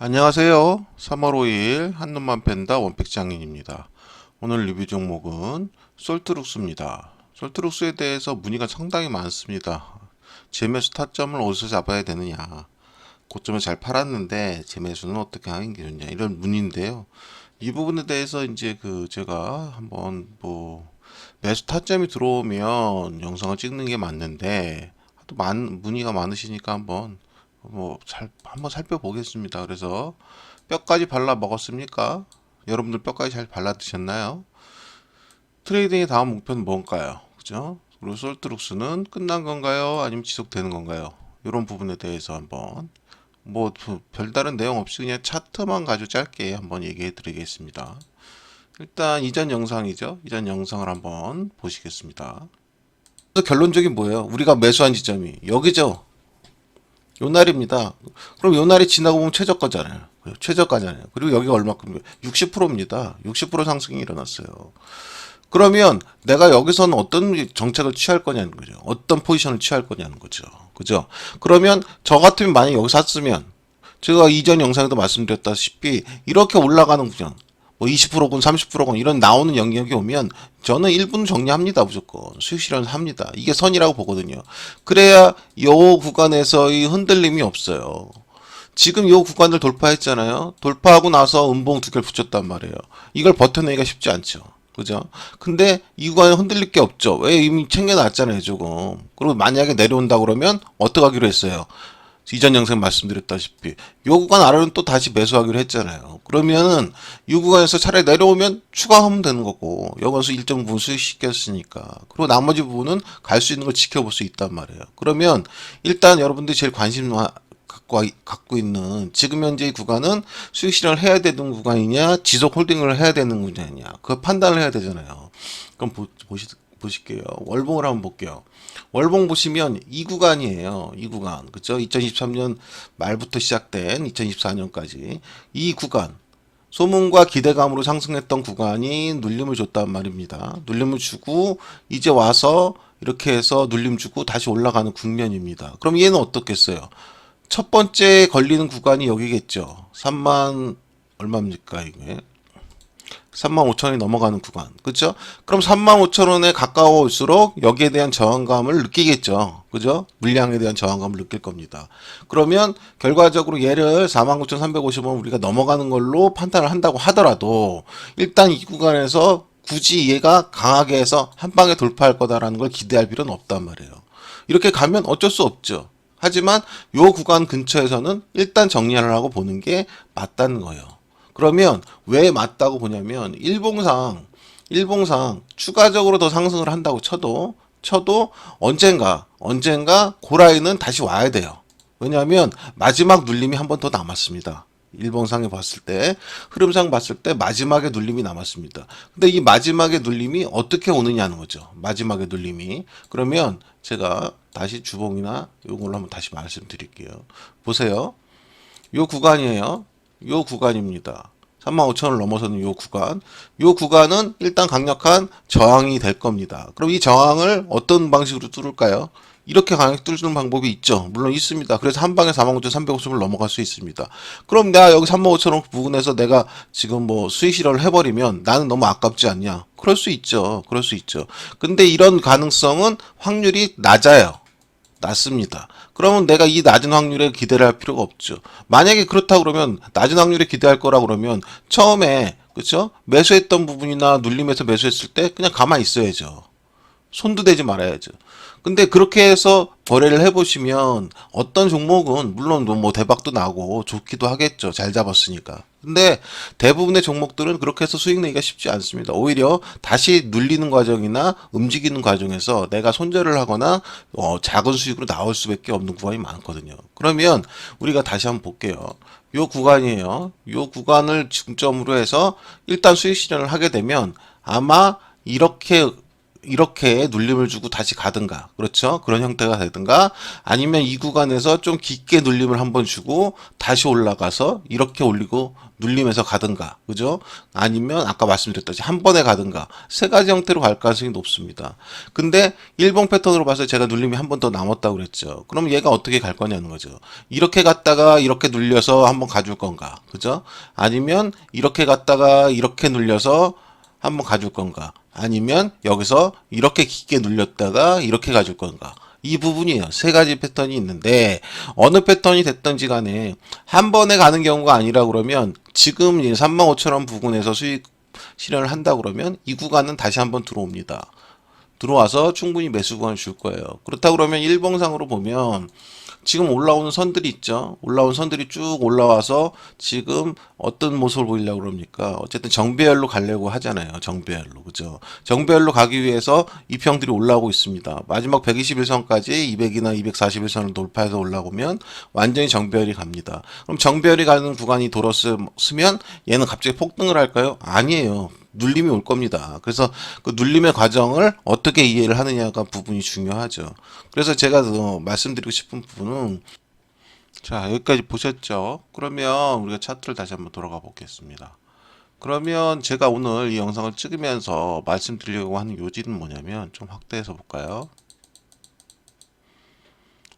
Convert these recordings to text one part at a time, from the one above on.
안녕하세요. 3월 5일 한눈만 팬다 원팩장인입니다. 오늘 리뷰 종목은 솔트룩스입니다. 솔트룩스에 대해서 문의가 상당히 많습니다. 재매수 타점을 어디서 잡아야 되느냐, 고점에 잘 팔았는데 재매수는 어떻게 하는 게 좋냐, 이런 문의인데요. 이 부분에 대해서 이제 제가 한번 매수 타점이 들어오면 영상을 찍는 게 맞는데 하도 문의가 많으시니까 한번 살펴보겠습니다. 그래서 뼈까지 발라 먹었습니까? 여러분들 뼈까지 잘 발라 드셨나요? 트레이딩의 다음 목표는 뭔가요? 그죠? 그리고 솔트룩스는 끝난 건가요? 아니면 지속되는 건가요? 이런 부분에 대해서 한번 별다른 내용 없이 그냥 차트만 가지고 짧게 한번 얘기해 드리겠습니다. 일단 이전 영상이죠. 이전 영상을 한번 보시겠습니다. 그래서 결론적인 뭐예요? 우리가 매수한 지점이 여기죠. 요 날입니다. 그럼 요 날이 지나고 보면 최저가잖아요. 최저가잖아요. 그리고 여기가 얼마큼? 60%입니다. 60% 상승이 일어났어요. 그러면 내가 여기서는 어떤 정책을 취할 거냐는 거죠. 어떤 포지션을 취할 거냐는 거죠. 그죠? 그러면 저 같으면 만약에 여기 샀으면 제가 이전 영상에도 말씀드렸다시피 이렇게 올라가는 구간, 뭐 20%건 30%건 이런 나오는 영역이 오면 저는 1분 정리합니다. 무조건 수익 실현 합니다. 이게 선이라고 보거든요. 그래야 요 구간에서의 흔들림이 없어요. 지금 요 구간을 돌파했잖아요. 돌파하고 나서 음봉 두 개를 붙였단 말이에요. 이걸 버텨내기가 쉽지 않죠. 그죠? 근데 이 구간에 흔들릴 게 없죠. 왜? 이미 챙겨놨잖아요, 조금. 그리고 만약에 내려온다 그러면 어떻게 하기로 했어요? 이전 영상 말씀드렸다시피 요 구간 아래는 또 다시 매수하기로 했잖아요. 그러면은 이 구간에서 차라리 내려오면 추가하면 되는 거고, 여기서 일정 부분 수익시켰으니까. 그리고 나머지 부분은 갈 수 있는 걸 지켜볼 수 있단 말이에요. 그러면 일단 여러분들이 제일 관심 갖고 있는 지금 현재 이 구간은 수익 실현을 해야 되는 구간이냐, 지속 홀딩을 해야 되는 구간이냐, 그 판단을 해야 되잖아요. 그럼 보실게요. 월봉을 한번 볼게요. 월봉 보시면 이 구간이에요. 이 구간. 그죠? 2023년 말부터 시작된 2024년까지 이 구간. 소문과 기대감으로 상승했던 구간이 눌림을 줬단 말입니다. 눌림을 주고 이제 와서 이렇게 해서 눌림 주고 다시 올라가는 국면입니다. 그럼 얘는 어떻겠어요? 첫 번째 걸리는 구간이 여기겠죠. 3만 얼마입니까 이게? 35,000원이 넘어가는 구간. 그죠? 그럼 35,000원에 가까워올수록 여기에 대한 저항감을 느끼겠죠. 그죠? 물량에 대한 저항감을 느낄 겁니다. 그러면 결과적으로 얘를 49,350원 우리가 넘어가는 걸로 판단을 한다고 하더라도 일단 이 구간에서 굳이 얘가 강하게 해서 한 방에 돌파할 거다라는 걸 기대할 필요는 없단 말이에요. 이렇게 가면 어쩔 수 없죠. 하지만 요 구간 근처에서는 일단 정리를 하고 보는 게 맞다는 거예요. 그러면 왜 맞다고 보냐면 일봉상 추가적으로 더 상승을 한다고 쳐도 언젠가 고라인은 다시 와야 돼요. 왜냐하면 마지막 눌림이 한 번 더 남았습니다. 일봉상에 봤을 때, 흐름상 봤을 때 마지막에 눌림이 남았습니다. 근데 이 마지막에 눌림이 어떻게 오느냐는 거죠. 마지막에 눌림이. 그러면 제가 다시 주봉이나 이걸로 한번 다시 말씀드릴게요. 보세요. 요 구간이에요. 요 구간입니다. 35,000원을 넘어서는 요 구간. 요 구간은 일단 강력한 저항이 될 겁니다. 그럼 이 저항을 어떤 방식으로 뚫을까요? 이렇게 강하게 뚫는 방법이 있죠. 물론 있습니다. 그래서 한 방에 49,350을 넘어갈 수 있습니다. 그럼 내가 여기 35,000원 부분에서 내가 지금 수익 실현을 해버리면 나는 너무 아깝지 않냐? 그럴 수 있죠. 그럴 수 있죠. 근데 이런 가능성은 확률이 낮습니다. 그러면 내가 이 낮은 확률에 기대를 할 필요가 없죠. 만약에 그렇다 그러면 낮은 확률에 기대할 거라 그러면 처음에 그렇죠? 매수했던 부분이나 눌림에서 매수했을 때 그냥 가만히 있어야죠. 손도 대지 말아야죠. 근데 그렇게 해서 거래를 해보시면 어떤 종목은 물론 대박도 나고 좋기도 하겠죠. 잘 잡았으니까. 근데 대부분의 종목들은 그렇게 해서 수익 내기가 쉽지 않습니다. 오히려 다시 눌리는 과정이나 움직이는 과정에서 내가 손절을 하거나 작은 수익으로 나올 수밖에 없는 구간이 많거든요. 그러면 우리가 다시 한번 볼게요. 요 구간이에요. 요 구간을 중점으로 해서 일단 수익 실현을 하게 되면 아마 이렇게 이렇게 눌림을 주고 다시 가든가, 그렇죠? 그런 형태가 되든가, 아니면 이 구간에서 좀 깊게 눌림을 한번 주고 다시 올라가서 이렇게 올리고 눌림에서 가든가, 그죠? 아니면 아까 말씀드렸듯이 한 번에 가든가, 세 가지 형태로 갈 가능성이 높습니다. 근데 1번 패턴으로 봐서 제가 눌림이 한 번 더 남았다고 그랬죠. 그럼 얘가 어떻게 갈 거냐는 거죠. 이렇게 갔다가 이렇게 눌려서 한번 가줄 건가, 그죠? 아니면 이렇게 갔다가 이렇게 눌려서 한번 가줄 건가? 아니면 여기서 이렇게 깊게 눌렸다가 이렇게 가줄 건가? 이 부분이에요. 세 가지 패턴이 있는데 어느 패턴이 됐든지 간에 한 번에 가는 경우가 아니라 그러면 지금 35,000원 부근에서 수익 실현을 한다 그러면 이 구간은 다시 한번 들어옵니다. 들어와서 충분히 매수 구간을 줄 거예요. 그렇다 그러면 일봉상으로 보면 지금 올라오는 선들이 있죠. 올라온 선들이 쭉 올라와서 지금 어떤 모습을 보이려고 그럽니까? 어쨌든 정배열로 가려고 하잖아요. 정배열로. 그죠? 정배열로 가기 위해서 이평들이 올라오고 있습니다. 마지막 121선까지 200이나 241선을 돌파해서 올라오면 완전히 정배열이 갑니다. 그럼 정배열이 가는 구간이 돌았으면 얘는 갑자기 폭등을 할까요? 아니에요. 눌림이 올 겁니다. 그래서 그 눌림의 과정을 어떻게 이해를 하느냐가 부분이 중요하죠. 그래서 제가 말씀드리고 싶은 부분은 자, 여기까지 보셨죠? 그러면 우리가 차트를 다시 한번 돌아가 보겠습니다. 그러면 제가 오늘 이 영상을 찍으면서 말씀드리려고 하는 요지는 뭐냐면 좀 확대해서 볼까요?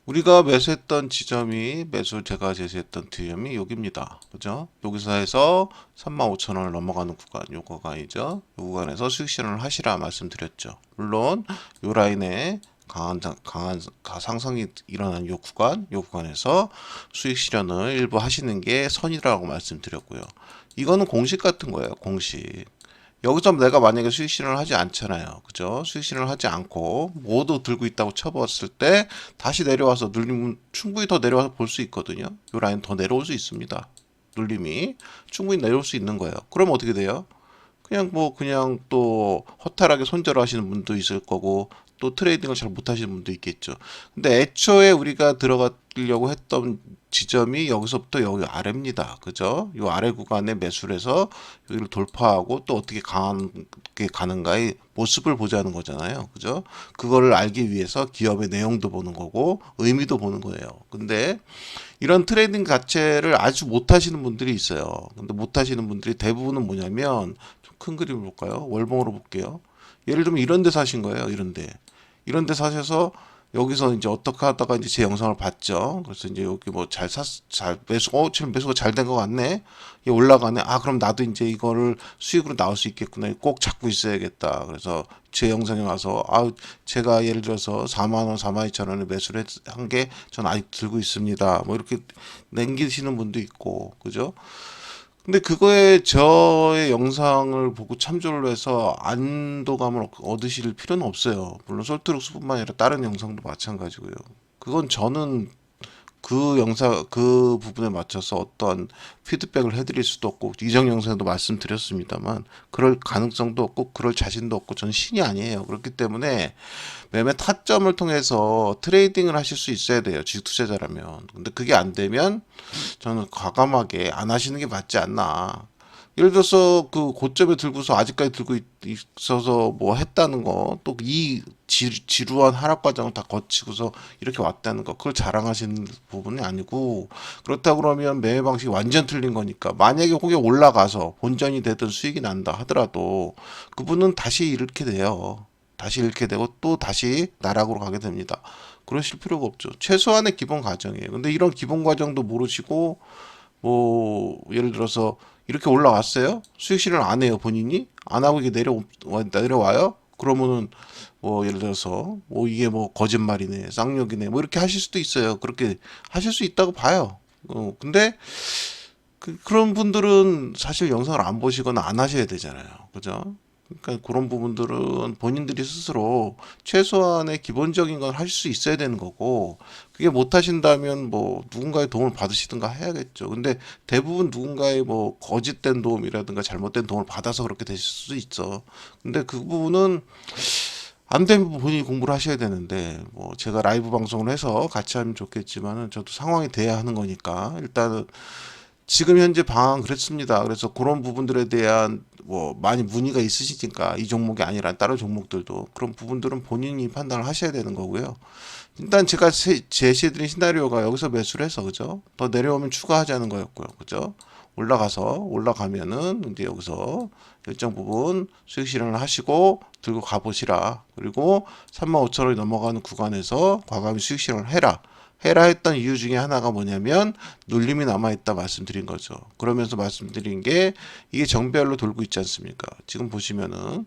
우리가 매수했던 지점이 제가 제시했던 지점이 여기입니다. 그죠? 여기서 해서 35,000원을 넘어가는 구간, 요 구간이죠. 요 구간에서 수익 실현을 하시라 말씀드렸죠. 물론 요 라인에 강한 상승이 일어난 요 구간에서 수익 실현을 일부 하시는 게 선이라고 말씀드렸고요. 이거는 공식 같은 거예요. 공식. 여기서 내가 만약에 수익 실현을 하지 않잖아요. 그죠? 수익 실현을 하지 않고 모두 들고 있다고 쳐봤을 때 다시 내려와서 눌리면 충분히 더 내려와서 볼 수 있거든요. 이 라인 더 내려올 수 있습니다. 눌림이 충분히 내려올 수 있는 거예요. 그럼 어떻게 돼요? 그냥 또 허탈하게 손절을 하시는 분도 있을 거고 또 트레이딩을 잘 못하시는 분도 있겠죠. 근데 애초에 우리가 들어가려고 했던 지점이 여기서부터 여기 아래입니다. 그죠? 이 아래 구간에 매수를 해서 여기를 돌파하고 또 어떻게 강하게 가는가의 모습을 보자는 거잖아요. 그죠? 그거를 알기 위해서 기업의 내용도 보는 거고 의미도 보는 거예요. 근데 이런 트레이딩 자체를 아주 못하시는 분들이 있어요. 근데 못하시는 분들이 대부분은 뭐냐면 좀 큰 그림을 볼까요? 월봉으로 볼게요. 예를 들면 이런 데 사신 거예요. 이런 데 사셔서 여기서 이제 어떻게 하다가 이제 제 영상을 봤죠. 그래서 이제 여기 뭐 잘 지금 매수가 잘 된 것 같네. 이게 올라가네. 아, 그럼 나도 이제 이거를 수익으로 나올 수 있겠구나. 꼭 잡고 있어야겠다. 그래서 제 영상에 와서 제가 예를 들어서 4만 원, 4만 2천 원에 매수를 한 게 전 아직 들고 있습니다. 뭐 이렇게 남기시는 분도 있고, 그죠? 근데 그거에 저의 영상을 보고 참조를 해서 안도감을 얻으실 필요는 없어요. 물론 솔트룩스뿐만 아니라 다른 영상도 마찬가지고요. 그건 저는 그 부분에 맞춰서 어떠한 피드백을 해드릴 수도 없고, 이전 영상에도 말씀드렸습니다만, 그럴 가능성도 없고, 그럴 자신도 없고, 저는 신이 아니에요. 그렇기 때문에 매매 타점을 통해서 트레이딩을 하실 수 있어야 돼요. 지투자자라면. 근데 그게 안 되면 저는 과감하게 안 하시는 게 맞지 않나. 예를 들어서 그 고점에 들고서 아직까지 들고 있어서 뭐 했다는 거, 또 이 지루한 하락 과정을 다 거치고서 이렇게 왔다는 거, 그걸 자랑하시는 부분이 아니고, 그렇다 그러면 매매 방식이 완전 틀린 거니까, 만약에 혹에 올라가서 본전이 되든 수익이 난다 하더라도 그분은 다시 잃게 돼요. 다시 잃게 되고 또 다시 나락으로 가게 됩니다. 그러실 필요가 없죠. 최소한의 기본 과정이에요. 근데 이런 기본 과정도 모르시고 뭐 예를 들어서 이렇게 올라왔어요. 수익 실현 안 해요. 본인이 안 하고 이게 내려와요. 그러면은 뭐 예를 들어서 뭐 이게 뭐 거짓말이네, 쌍욕이네, 뭐 이렇게 하실 수도 있어요. 그렇게 하실 수 있다고 봐요. 근데 그런 분들은 사실 영상을 안 보시거나 안 하셔야 되잖아요. 그죠? 그러니까 그런 부분들은 본인들이 스스로 최소한의 기본적인 건 할 수 있어야 되는 거고, 그게 못 하신다면 뭐 누군가의 도움을 받으시든가 해야겠죠. 근데 대부분 누군가의 뭐 거짓된 도움이라든가 잘못된 도움을 받아서 그렇게 되실 수도 있어. 근데 그 부분은 안 되면 본인이 공부를 하셔야 되는데, 뭐 제가 라이브 방송을 해서 같이 하면 좋겠지만은 저도 상황이 돼야 하는 거니까 일단은 지금 현재 방안 그렇습니다. 그래서 그런 부분들에 대한 뭐 많이 문의가 있으시니까 이 종목이 아니라 다른 종목들도 그런 부분들은 본인이 판단을 하셔야 되는 거고요. 일단 제가 제시해드린 시나리오가 여기서 매수를 해서 그죠? 더 내려오면 추가하자는 거였고요. 그죠? 올라가면은 이제 여기서 일정 부분 수익 실현을 하시고 들고 가보시라. 그리고 35,000원이 넘어가는 구간에서 과감히 수익 실현을 해라 했던 이유 중에 하나가 뭐냐면 눌림이 남아있다 말씀드린 거죠. 그러면서 말씀드린 게 이게 정배열로 돌고 있지 않습니까? 지금 보시면은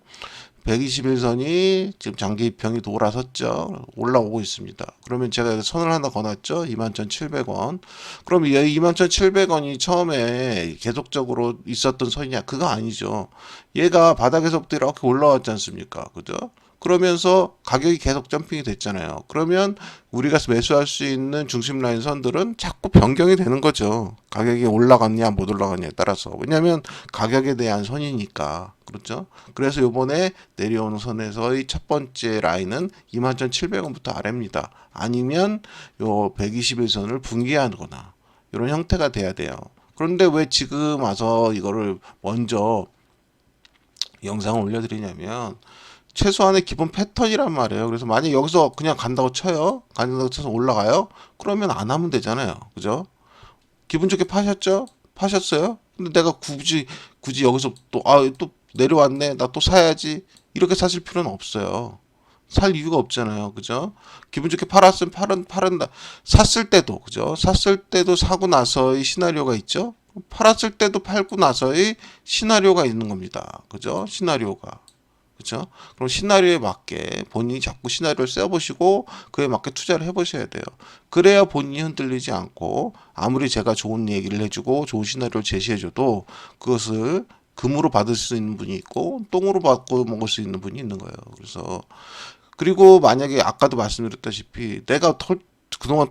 121선이 지금 장기 입형이 돌아섰죠. 올라오고 있습니다. 그러면 제가 여기 선을 하나 거놨죠. 21,700원. 그럼 이 21,700원이 처음에 계속적으로 있었던 선이냐? 그거 아니죠. 얘가 바닥에서부터 이렇게 올라왔지 않습니까? 그죠? 그러면서 가격이 계속 점핑이 됐잖아요. 그러면 우리가 매수할 수 있는 중심 라인 선들은 자꾸 변경이 되는 거죠. 가격이 올라갔냐 못 올라갔냐에 따라서. 왜냐하면 가격에 대한 선이니까. 그렇죠? 그래서 요번에 내려오는 선에서의 첫 번째 라인은 21,700원부터 아래입니다. 아니면 요 121선을 붕괴하거나 이런 형태가 돼야 돼요. 그런데 왜 지금 와서 이거를 먼저 영상을 올려드리냐면 최소한의 기본 패턴이란 말이에요. 그래서 만약 여기서 그냥 간다고 쳐요. 간다고 쳐서 올라가요. 그러면 안 하면 되잖아요. 그죠? 기분 좋게 파셨죠? 파셨어요? 근데 내가 굳이 여기서 또 내려왔네. 나 또 사야지. 이렇게 사실 필요는 없어요. 살 이유가 없잖아요. 그죠? 기분 좋게 팔았으면 파른다. 샀을 때도, 그죠? 샀을 때도 사고 나서의 시나리오가 있죠? 팔았을 때도 팔고 나서의 시나리오가 있는 겁니다. 그죠? 시나리오가. 그렇죠? 그럼 시나리오에 맞게 본인이 자꾸 시나리오를 써보시고 그에 맞게 투자를 해보셔야 돼요. 그래야 본인이 흔들리지 않고 아무리 제가 좋은 얘기를 해주고 좋은 시나리오를 제시해줘도 그것을 금으로 받을 수 있는 분이 있고 똥으로 받고 먹을 수 있는 분이 있는 거예요. 그래서 그리고 만약에 아까도 말씀드렸다시피 내가 그동안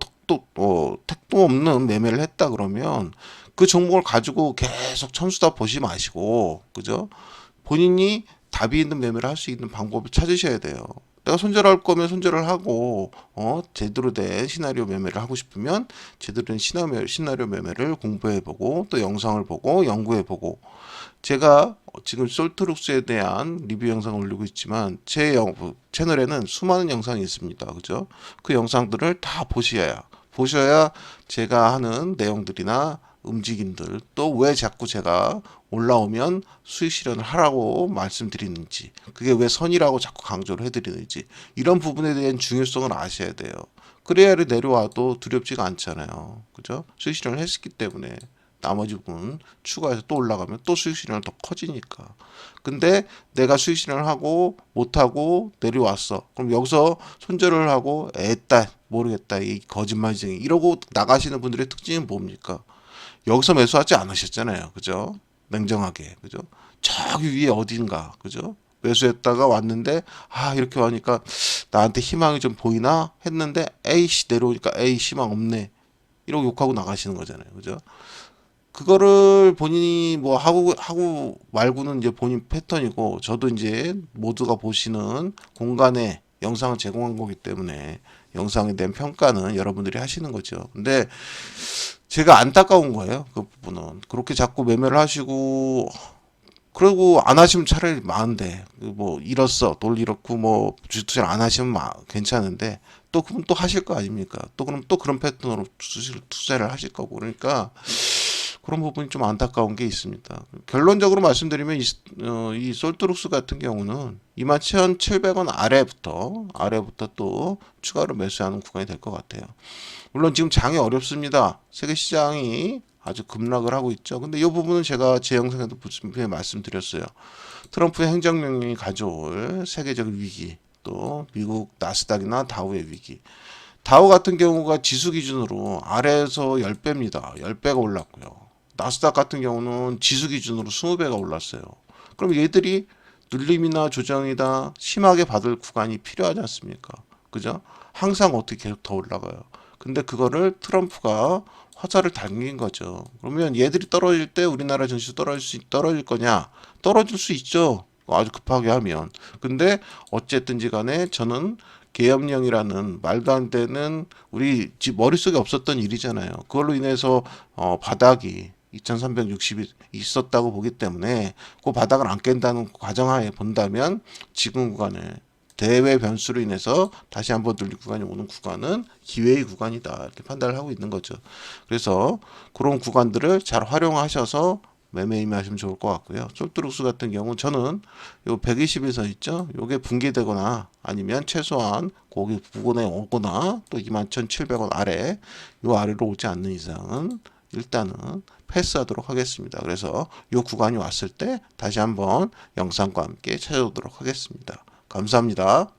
택도 없는 매매를 했다 그러면 그 종목을 가지고 계속 천수다 보지 마시고 그죠? 본인이 답이 있는 매매를 할 수 있는 방법을 찾으셔야 돼요. 내가 손절할 거면 손절을 하고 제대로 된 시나리오 매매를 하고 싶으면 제대로 된 시나리오 매매를 공부해보고 또 영상을 보고 연구해보고 제가 지금 솔트룩스에 대한 리뷰 영상을 올리고 있지만 제 채널에는 수많은 영상이 있습니다. 그죠? 그 영상들을 다 보셔야 제가 하는 내용들이나 움직임들 또 왜 자꾸 제가 올라오면 수익 실현을 하라고 말씀드리는지 그게 왜 선이라고 자꾸 강조를 해드리는지 이런 부분에 대한 중요성을 아셔야 돼요. 그래야 내려와도 두렵지가 않잖아요. 그죠? 수익 실현을 했기 때문에 나머지 부분 추가해서 또 올라가면 또 수익 실현이 더 커지니까. 근데 내가 수익 실현을 하고 못하고 내려왔어. 그럼 여기서 손절을 하고 애따 모르겠다 이 거짓말쟁이 이러고 나가시는 분들의 특징은 뭡니까? 여기서 매수하지 않으셨잖아요. 그죠? 냉정하게. 그죠? 저기 위에 어딘가. 그죠? 매수했다가 왔는데 이렇게 하니까 나한테 희망이 좀 보이나 했는데 에이씨 내려오니까 에이 희망 없네. 이러고 욕하고 나가시는 거잖아요. 그죠? 그거를 본인이 뭐 하고 말고는 이제 본인 패턴이고 저도 이제 모두가 보시는 공간에 영상을 제공한 거기 때문에 영상에 대한 평가는 여러분들이 하시는 거죠. 근데 제가 안타까운 거예요. 그 부분은. 그렇게 자꾸 매매를 하시고 그리고 안 하시면 차라리 많은데 뭐 잃었어 돌 잃었고 뭐 주식 투자를 안 하시면 괜찮은데 또 그럼 또 하실 거 아닙니까? 또 그럼 또 그런 패턴으로 투자를 하실 거고 그러니까 그런 부분이 좀 안타까운 게 있습니다. 결론적으로 말씀드리면 이 솔트룩스 같은 경우는 27,700원 아래부터 또 추가로 매수하는 구간이 될 것 같아요. 물론 지금 장이 어렵습니다. 세계 시장이 아주 급락을 하고 있죠. 근데 이 부분은 제가 제 영상에도 분명히 말씀드렸어요. 트럼프의 행정명령이 가져올 세계적 위기, 또 미국 나스닥이나 다우의 위기. 다우 같은 경우가 지수 기준으로 아래에서 10배입니다. 10배가 올랐고요. 나스닥 같은 경우는 지수 기준으로 20배가 올랐어요. 그럼 얘들이 눌림이나 조정이다 심하게 받을 구간이 필요하지 않습니까? 그죠? 항상 어떻게 계속 더 올라가요. 근데 그거를 트럼프가 화살을 당긴 거죠. 그러면 얘들이 떨어질 때 우리나라 증시 떨어질 거냐? 떨어질 수 있죠. 아주 급하게 하면. 근데 어쨌든지 간에 저는 계엄령이라는 말도 안 되는 우리 머릿속에 없었던 일이잖아요. 그걸로 인해서 바닥이 2360이 있었다고 보기 때문에 그 바닥을 안 깬다는 과정하에 본다면 지금 구간에 대외 변수로 인해서 다시 한번 눌릴 구간이 오는 구간은 기회의 구간이다 이렇게 판단을 하고 있는 거죠. 그래서 그런 구간들을 잘 활용하셔서 매매 임하시면 좋을 것 같고요. 솔트룩스 같은 경우 저는 요 120에서 있죠. 요게 붕괴되거나 아니면 최소한 거기 부근에 오거나 또 21,700원 아래 요 아래로 오지 않는 이상은 일단은 패스하도록 하겠습니다. 그래서 요 구간이 왔을 때 다시 한번 영상과 함께 찾아오도록 하겠습니다. 감사합니다.